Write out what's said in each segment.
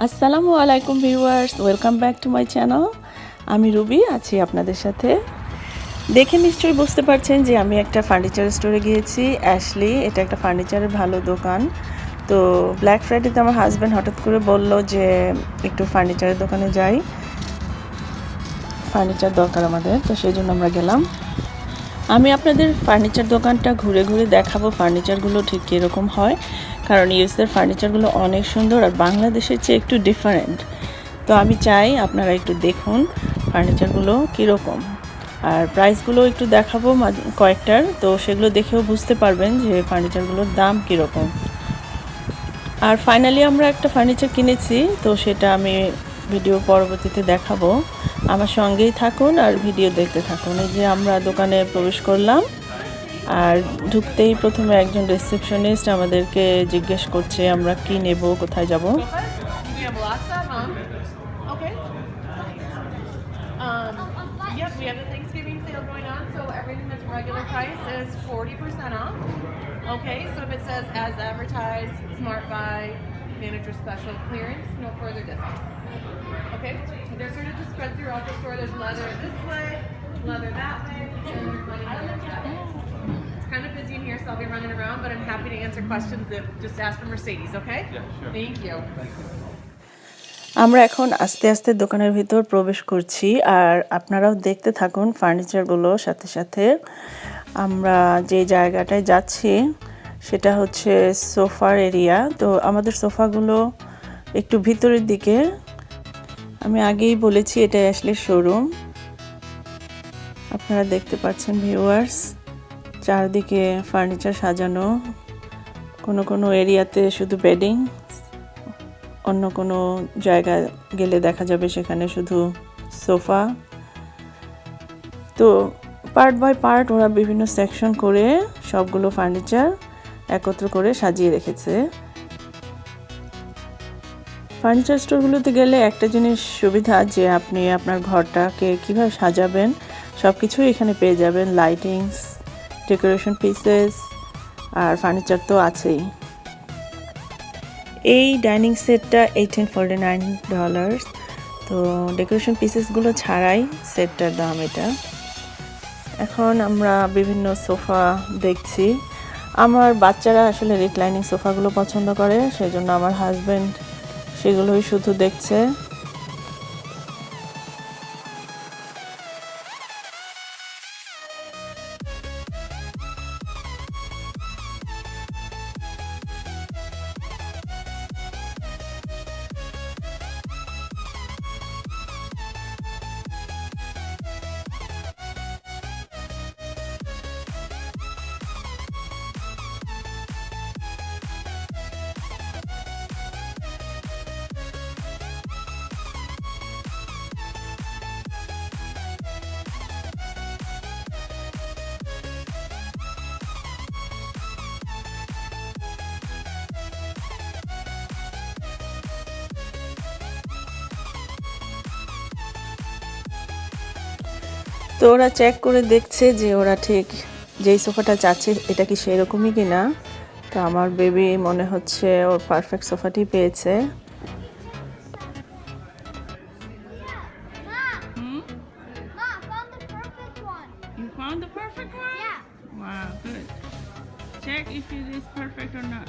আসসালামু আলাইকুম viewers, welcome back to my channel. আমি রুবি আছি আপনাদের সাথে। দেখে নিশ্চয়ই বুঝতে পারছেন যে আমি একটা ফার্নিচার স্টোরে গিয়েছি, অ্যাশলি। এটা একটা ফার্নিচারের ভালো দোকান। তো ব্ল্যাক ফ্রাইডেতে আমার হাজব্যান্ড হঠাৎ করে বলল যে একটু ফার্নিচারের দোকানে যাই, ফার্নিচার দরকার আমাদের। তো সেই জন্য আমরা গেলাম। আমি আপনাদের ফার্নিচার দোকানটা ঘুরে ঘুরে দেখাবো ফার্নিচারগুলো ঠিক কীরকম হয়, কারণ ইউএসের ফার্নিচারগুলো অনেক সুন্দর আর বাংলাদেশের চেয়ে একটু ডিফারেন্ট। তো আমি চাই আপনারা একটু দেখুন ফার্নিচারগুলো কীরকম, আর প্রাইসগুলো একটু দেখাবো কয়েকটার। তো সেগুলো দেখেও বুঝতে পারবেন যে ফার্নিচারগুলোর দাম কীরকম। আর ফাইনালি আমরা একটা ফার্নিচার কিনেছি, তো সেটা আমি ভিডিও পরবর্তীতে দেখাবো। আমার সঙ্গেই থাকুন আর ভিডিও দেখতে থাকুন। এই যে আমরা দোকানে প্রবেশ করলাম, আর ঢুকতেই প্রথমে একজন রিসেপশনিস্ট আমাদেরকে জিজ্ঞেস করছে আমরা কি নেব, কোথায় যাব। Yep, we have the Thanksgiving sale going on, so everything that's regular price is 40% off. Okay, so if it says as advertised, Smart Buy, Manager Special Clearance, no further discount. Okay, they're sort of just spread throughout the store. There's leather this way, leather that way, and leather that way. It's kind of busy in here, so I'll be running around, but I'm happy to answer questions if just ask for Mercedes, okay? Yeah, sure. Thank you. আমরা এখন আস্তে আস্তে দোকানের ভিতর প্রবেশ করছি, আর আপনারাও দেখতে থাকুন ফার্নিচারগুলো। সাথে সাথে আমরা যে জায়গাটায় যাচ্ছি সেটা হচ্ছে সোফার এরিয়া। তো আমাদের সোফাগুলো একটু ভিতরের দিকে। আমি আগেই বলেছি এটা আসলে শোরুম। আপনারা দেখতে পাচ্ছেন ভিউয়ার্স, চারদিকে ফার্নিচার সাজানো। কোনো কোনো এরিয়াতে শুধু বেডিং, অন্য কোনো জায়গায় গেলে দেখা যাবে সেখানে শুধু সোফা। তো পার্ট বাই পার্ট ওরা বিভিন্ন সেকশন করে সবগুলো ফার্নিচার একত্র করে সাজিয়ে রেখেছে। ফার্নিচার স্টোরগুলোতে গেলে একটা জিনিস সুবিধা, যে আপনি আপনার ঘরটাকে কীভাবে সাজাবেন সব কিছুই এখানে পেয়ে যাবেন। লাইটিংস, ডেকোরেশন পিসেস, আর ফার্নিচার তো আছেই। এই ডাইনিং সেটটা $1849। তো ডেকোরেশন পিসেসগুলো ছাড়াই সেটটার দাম এটা। এখন আমরা বিভিন্ন সোফা দেখছি। আমার বাচ্চারা আসলে রিক্লাইনিং সোফাগুলো পছন্দ করে, সেজন্য আমার হাজব্যান্ড সেগুলোই শুধু দেখছে। তো ওরা চেক করে দেখছে যে ওরা ঠিক যেই সোফাটা চাচ্ছে এটা কি সেরকমই কিনা। তো আমার বেবি মনে হচ্ছে ওর পারফেক্ট সোফাটি পেয়েছে। You found the perfect one? Yeah. Wow, good. Check if it is perfect or not.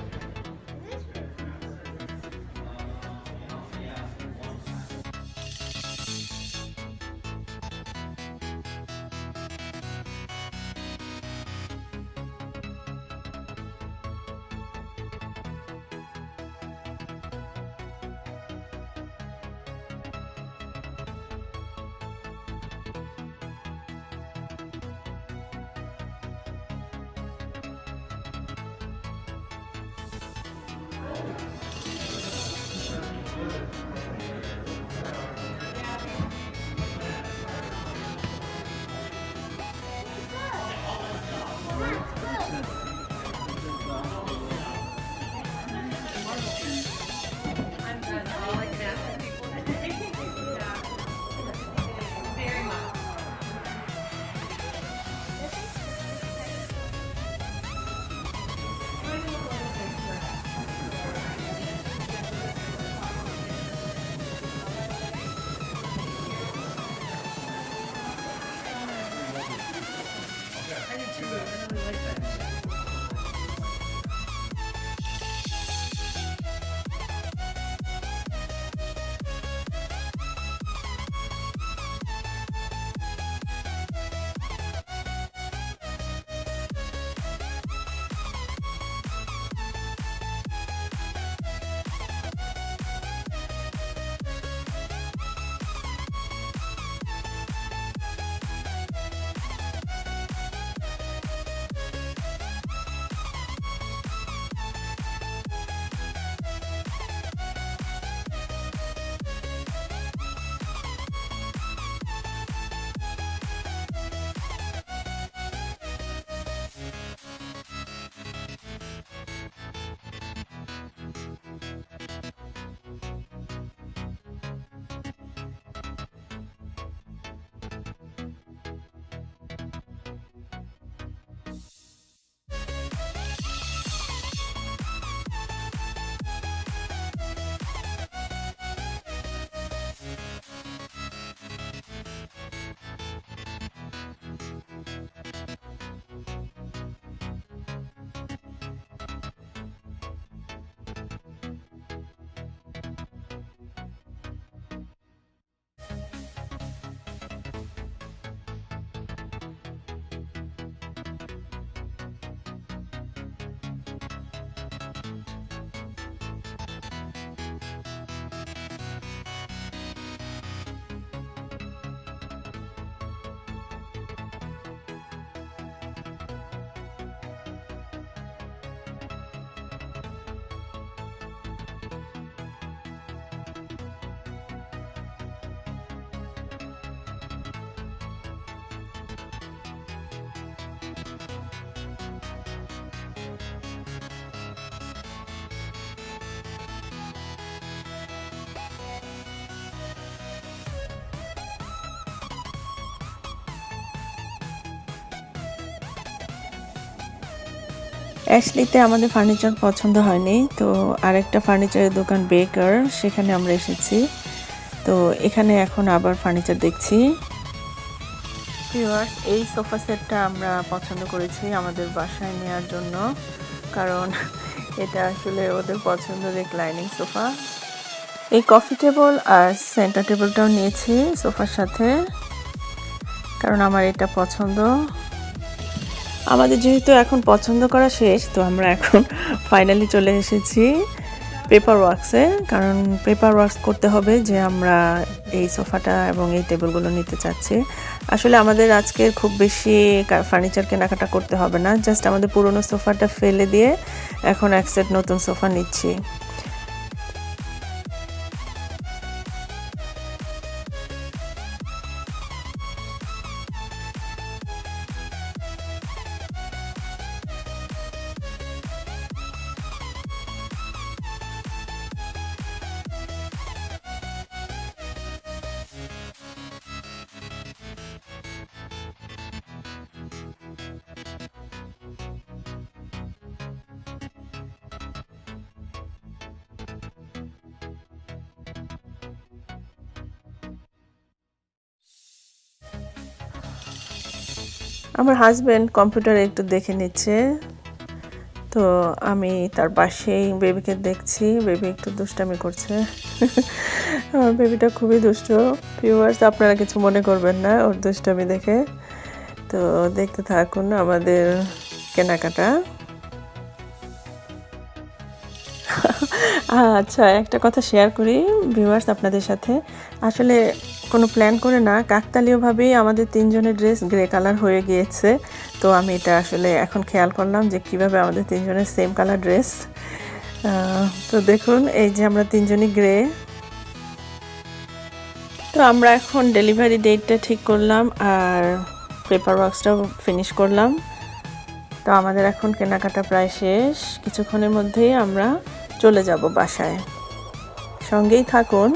অ্যাশলিতে আমাদের ফার্নিচার পছন্দ হয়নি, তো আরেকটা ফার্নিচারের দোকান বেকার, সেখানে আমরা এসেছি। তো এখানে এখন আবার ফার্নিচার দেখছি। ভিউয়ার্স, এই সোফা সেটটা আমরা পছন্দ করেছি আমাদের বাসায় নেওয়ার জন্য, কারণ এটা আসলে ওদের পছন্দ রিক্লাইনিং সোফা। এই কফি টেবিল আর সেন্টার টেবিলটাও নিয়েছি সোফার সাথে, কারণ আমার এটা পছন্দ। আমাদের যেহেতু এখন পছন্দ করা শেষ, তো আমরা এখন ফাইনালি চলে এসেছি পেপার ওয়ার্কসে, কারণ পেপার ওয়ার্কস করতে হবে যে আমরা এই সোফাটা এবং এই টেবিলগুলো নিতে চাচ্ছি। আসলে আমাদের আজকে খুব বেশি ফার্নিচার কেনাকাটা করতে হবে না, জাস্ট আমাদের পুরনো সোফাটা ফেলে দিয়ে এখন এক সেট নতুন সোফা নিচ্ছি। আমার হাজব্যান্ড কম্পিউটারে একটু দেখে নিচ্ছে, তো আমি তার পাশেই বেবিকে দেখছি। বেবি একটু দুষ্টামি করছে। আমার বেবিটা খুবই দুষ্ট। ভিউয়ার্স, আপনারা কিছু মনে করবেন না ওর দুষ্টামি দেখে। তো দেখতে থাকুন আমাদের কেনাকাটা। আচ্ছা, একটা কথা শেয়ার করি ভিউয়ার্স আপনাদের সাথে। আসলে কোনো প্ল্যান করে না, কাকতালীয়ভাবেই আমাদের তিনজনের ড্রেস গ্রে কালার হয়ে গিয়েছে। তো আমি এটা আসলে এখন খেয়াল করলাম যে কিভাবে আমাদের তিনজনের সেম কালার ড্রেস। তো দেখুন, এই যে আমরা তিনজনই গ্রে। তো আমরা এখন ডেলিভারি ডেটটা ঠিক করলাম আর পেপার ওয়ার্কসটাও ফিনিশ করলাম। তো আমাদের এখন কেনাকাটা প্রায় শেষ, কিছুক্ষণের মধ্যেই আমরা চলে যাব বাসায়। সঙ্গেই থাকুন।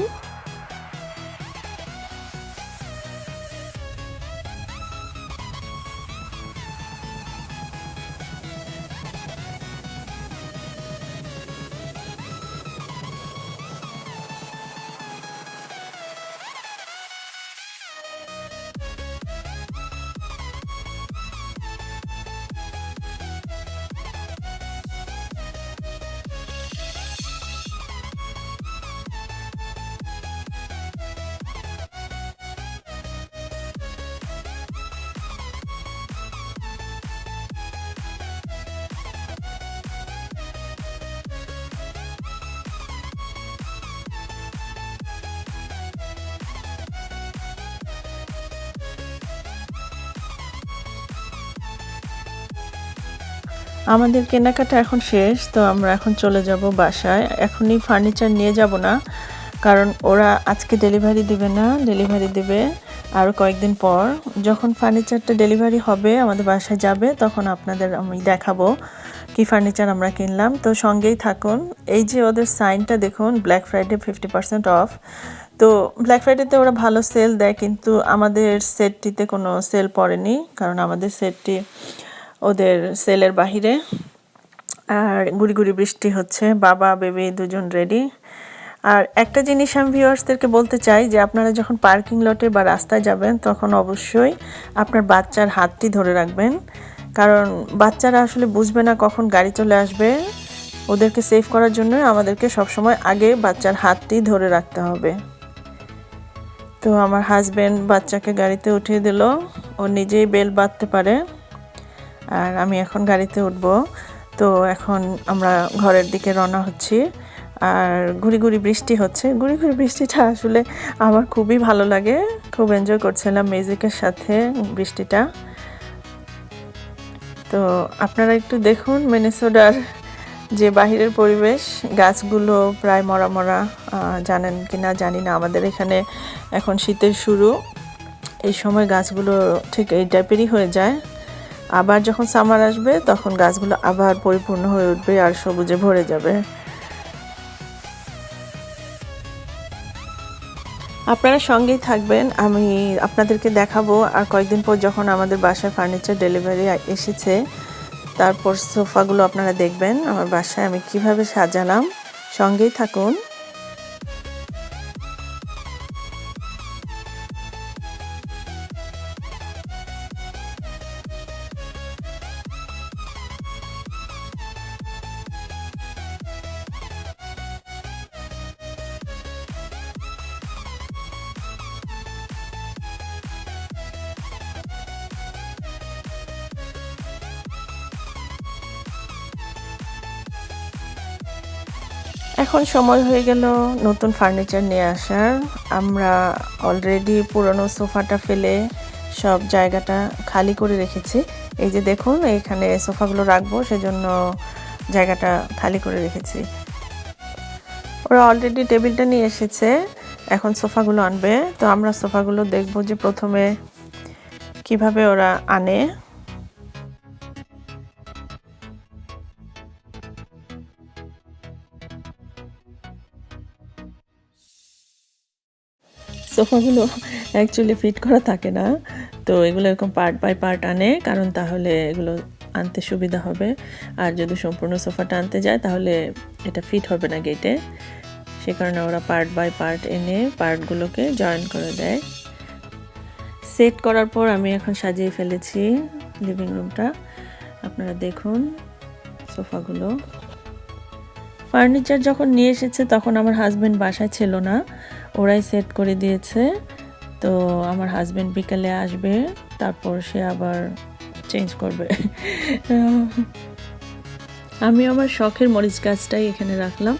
আমাদের কেনাকাটা এখন শেষ, তো আমরা এখন চলে যাব বাসায়। এখনই ফার্নিচার নিয়ে যাব না, কারণ ওরা আজকে ডেলিভারি দিবে না, ডেলিভারি দেবে আরও কয়েকদিন পর। যখন ফার্নিচারটা ডেলিভারি হবে, আমাদের বাসায় যাবে, তখন আপনাদের আমি দেখাবো কি ফার্নিচার আমরা কিনলাম। তো সঙ্গেই থাকুন। এই যে ওদের সাইনটা দেখুন, ব্ল্যাক ফ্রাইডে 50% অফ। তো ব্ল্যাক ফ্রাইডেতে ওরা ভালো সেল দেয়, কিন্তু আমাদের সেটটিতে কোনো সেল পড়েনি, কারণ আমাদের সেটটি ওদের সেলের বাহিরে। আর গুড়ি গুড়ি বৃষ্টি হচ্ছে, বাবা বেবি দুজন রেডি। আর একটা জিনিস আমি ভিউয়ার্সদেরকে বলতে চাই যে আপনারা যখন পার্কিং লটে বা রাস্তায় যাবেন, তখন অবশ্যই আপনার বাচ্চার হাতটি ধরে রাখবেন, কারণ বাচ্চারা আসলে বুঝবে না কখন গাড়ি চলে আসবে। ওদেরকে সেভ করার জন্য আমাদেরকে সবসময় আগে বাচ্চার হাতটি ধরে রাখতে হবে। তো আমার হাজব্যান্ড বাচ্চাকে গাড়িতে উঠিয়ে দিল, ও নিজেই বেল বাঁধতে পারে। আর আমি এখন গাড়িতে উঠব। তো এখন আমরা ঘরের দিকে রওনা হচ্ছি। আর ঘুরি ঘুরি বৃষ্টি হচ্ছে। ঘুরি ঘুরি বৃষ্টিটা আসলে আমার খুবই ভালো লাগে, খুব এনজয় করছিলাম মিউজিকের সাথে বৃষ্টিটা। তো আপনারা একটু দেখুন মিনেসোটার যে বাহিরের পরিবেশ, গাছগুলো প্রায় মরা মরা। জানেন কি না জানি না, আমাদের এখানে এখন শীতের শুরু, এই সময় গাছগুলো ঠিক এই টাইপেরই হয়ে যায়। আবার যখন সামার আসবে, তখন গাছগুলো আবার পরিপূর্ণ হয়ে উঠবে আর সবুজে ভরে যাবে। আপনারা সঙ্গেই থাকবেন, আমি আপনাদেরকে দেখাবো। আর কয়েকদিন পর যখন আমাদের বাসায় ফার্নিচার ডেলিভারি এসেছে, তারপর সোফাগুলো আপনারা দেখবেন আমার বাসায় আমি কিভাবে সাজালাম, সঙ্গেই থাকুন। এখন সময় হয়ে গেল নতুন ফার্নিচার নিয়ে আসার। আমরা অলরেডি পুরনো সোফাটা ফেলে সব জায়গাটা খালি করে রেখেছি। এই যে দেখুন, এইখানে সোফাগুলো রাখবো, সেজন্য জায়গাটা খালি করে রেখেছি। ওরা অলরেডি টেবিলটা নিয়ে এসেছে, এখন সোফাগুলো আনবে। তো আমরা সোফাগুলো দেখবো যে প্রথমে কিভাবে ওরা আনে। সোফাগুলো অ্যাকচুয়ালি ফিট করা থাকে না, তো এগুলো এরকম পার্ট বাই পার্ট আনে, কারণ তাহলে এগুলো আনতে সুবিধা হবে। আর যদি সম্পূর্ণ সোফাটা আনতে যায় তাহলে এটা ফিট হবে না গেটে, সে কারণে ওরা পার্ট বাই পার্ট এনে পার্টগুলোকে জয়েন করে দেয়। সেট করার পর আমি এখন সাজিয়ে ফেলেছি লিভিং রুমটা। আপনারা দেখুন সোফাগুলো। ফার্নিচার যখন নিয়ে এসেছে তখন আমার হাজব্যান্ড বাসায় ছিল না, ওরাই সেট করে দিয়েছে। তো আমার হাজব্যান্ড বিকালে আসবে, তারপর সে আবার চেঞ্জ করবে। আমি আমার শখের মরিচ গাছটাই এখানে রাখলাম।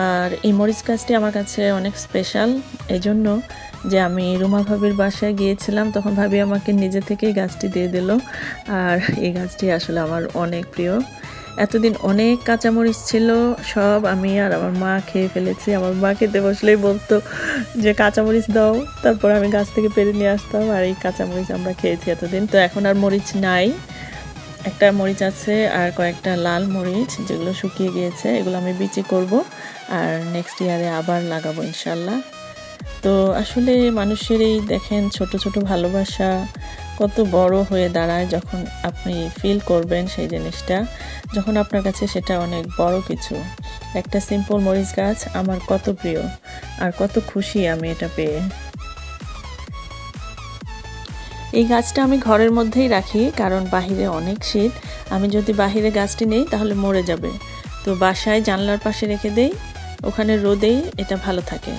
আর এই মরিচ গাছটি আমার কাছে অনেক স্পেশাল, এই জন্য যে আমি রুমা ভাবির বাসায় গিয়েছিলাম, তখন ভাবি আমাকে নিজে থেকেই গাছটি দিয়ে দিল। আর এই গাছটি আসলে আমার অনেক প্রিয়। এতদিন অনেক কাঁচামরিচ ছিল, সব আমি আর আমার মা খেয়ে ফেলেছি। আমার মা খেতে বসলেই বলতো যে কাঁচামরিচ দাও, তারপর আমি গাছ থেকে পেরে নিয়ে আসতাম, আর এই কাঁচামরিচ আমরা খেয়েছি এতদিন। তো এখন আর মরিচ নাই, একটা মরিচ আছে আর কয়েকটা লাল মরিচ যেগুলো শুকিয়ে গিয়েছে, এগুলো আমি বিচি করব আর নেক্সট ইয়ারে আবার লাগাবো ইনশাল্লাহ। তো আসলে মানুষের এই দেখেন ছোট ছোট ভালোবাসা কত বড় হয়ে দাঁড়ায় যখন আপনি ফিল করবেন সেই জিনিসটা, যখন আপনার কাছে সেটা অনেক বড় কিছু। একটা সিম্পল মরিচ গাছ আমার কত প্রিয় আর কত খুশি আমি এটা পেয়ে। এই গাছটা আমি ঘরের মধ্যেই রাখি, কারণ বাহিরে অনেক শীত, আমি যদি বাহিরে গাছটি নেই তাহলে মরে যাবে। তো বাসায় জানলার পাশে রেখে দেই, ওখানে রোদেই এটা ভালো থাকে।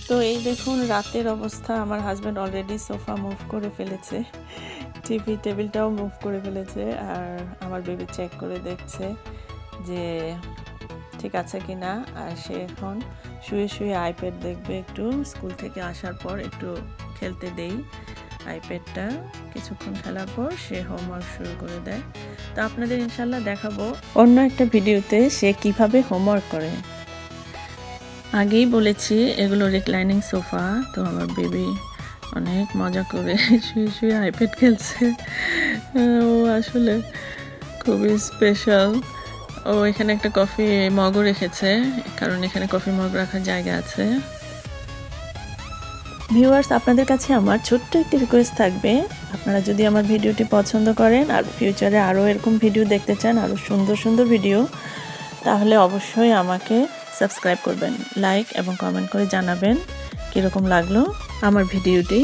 তো এই দেখুন রাতের অবস্থা, আমার হাজব্যান্ড অলরেডি সোফা মুভ করে ফেলেছে, টিভি টেবিলটাও মুভ করে ফেলেছে, আর আমার বেবি চেক করে দেখছে যে ঠিক আছে কিনা। আর সে এখন শুয়ে শুয়ে আইপ্যাড দেখবে, একটু স্কুল থেকে আসার পর একটু খেলতে দেই আইপ্যাডটা, কিছুক্ষণ খেলার পর সে হোমওয়ার্ক শুরু করে দেয়। তো আপনাদের ইনশাল্লাহ দেখাবো অন্য একটা ভিডিওতে সে কিভাবে হোমওয়ার্ক করে। আগেই বলেছি এগুলো রিক্লাইনিং সোফা, তো আমার বেবি অনেক মজা করে শুয়ে শুয়ে আইপ্যাড খেলছে। ও আসলে খুবই স্পেশাল। ও এখানে একটা কফি মগও রেখেছে, কারণ এখানে কফি মগ রাখার জায়গা আছে। ভিউয়ার্স, আপনাদের কাছে আমার ছোট্ট একটি রিকোয়েস্ট থাকবে, আপনারা যদি আমার ভিডিওটি পছন্দ করেন আর ফিউচারে আরও এরকম ভিডিও দেখতে চান, আরও সুন্দর সুন্দর ভিডিও, তাহলে অবশ্যই আমাকে সাবস্ক্রাইব করবেন, লাইক এবং কমেন্ট করে জানাবেন কীরকম লাগলো আমার ভিডিওটি।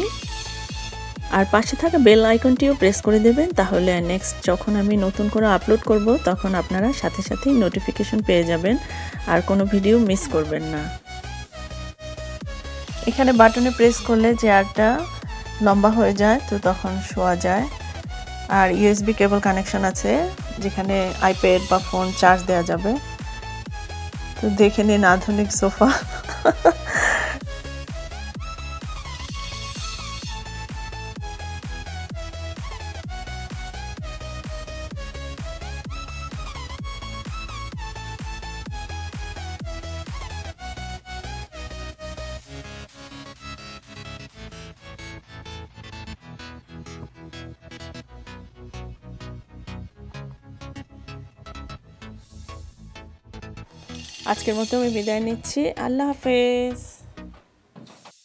আর পাশে থাকা বেল আইকনটিও প্রেস করে দেবেন, তাহলে নেক্সট যখন আমি নতুন করে আপলোড করব তখন আপনারা সাথে সাথেই নোটিফিকেশন পেয়ে যাবেন আর কোনো ভিডিও মিস করবেন না। এখানে বাটনে প্রেস করলে চেয়ারটা লম্বা হয়ে যায়, তো তখন শোয়া যায়। আর ইউএসবি কেবল কানেকশন আছে, যেখানে আইপ্যাড বা ফোন চার্জ দেওয়া যাবে। তো দেখে নিন আধুনিক সোফা। আজকের মতো আমি বিদায় নিচ্ছি। আল্লাহ হাফেজ।